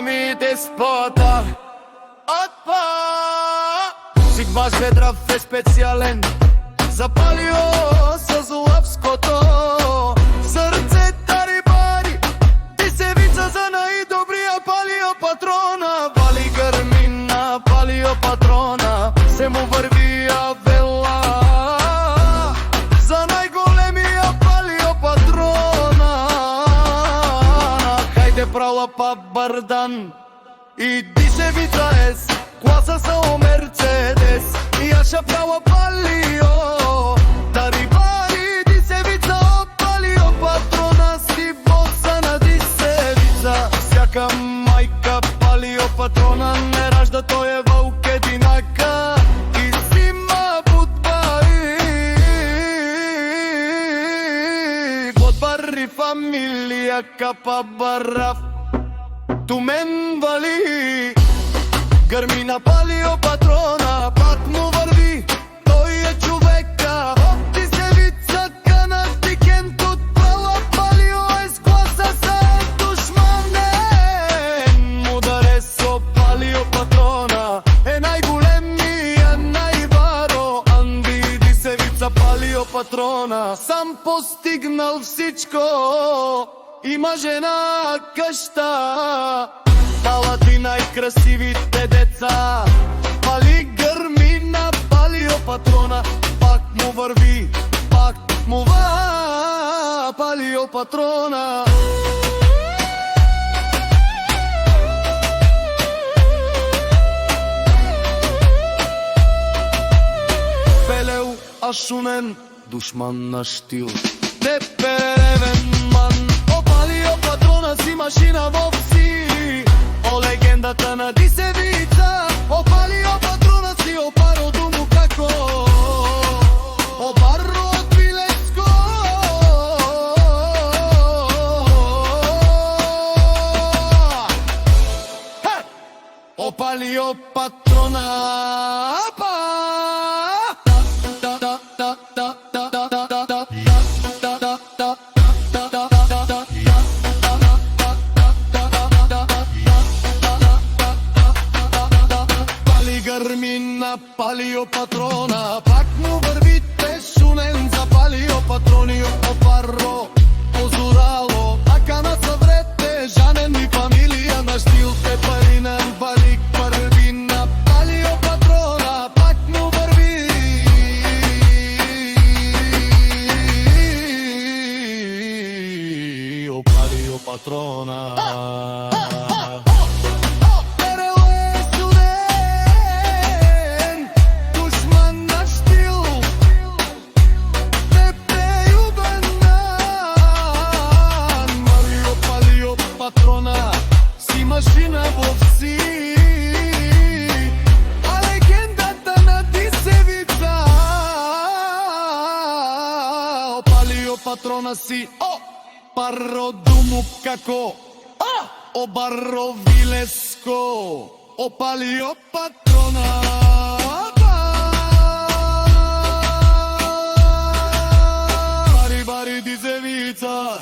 mi despota Отпа Сигма Зветрав е специјален Запалио со зулавското Срце тарибари Дисевица за најдобрија палио патрона Вали грмина, палио патрона Се му врвија вела За најголемија палио патрона Хајде прала па бардан И дисевица ес Класа са о Мерцедес И јаша права палио Тарибари дисевица о палио патрона Си боса на дисевица Сјака мајка палио патрона Не ражда тој е ваук единака И сима будбари Будбари фамилија капа барав Ту мен вали Грмина палио патрона Пак му врви Тој е човека Дисевица канатикентот Прала палио ес гласа са душманен Мударе со палио патрона Е најголемија најваро Анди дисевица палио патрона Сам постигнал всичко Има жена кашта Дала ти најкрасивите деца Пали грмина, палио патрона Пак му врви, пак му палио патрона Пелеу ашунен, душман на штил Теперевен ман Палио патрона си машина во вси О легендата на дисевица О палио патрона си о паро думу како О барро од Вилеско О палио патрона Грмина палио патрона Пак му врвите шунен за палио патрони О парро, позурало Ака на съврете, жанен и фамилија На штил те паринен валик първина Палио патрона Пак му врви О палио патрона Патрона си машина во вси А легендата на дисевица О палио патрона си О парро думу како О барро Вилеско О палио патрона Бари бари дисевица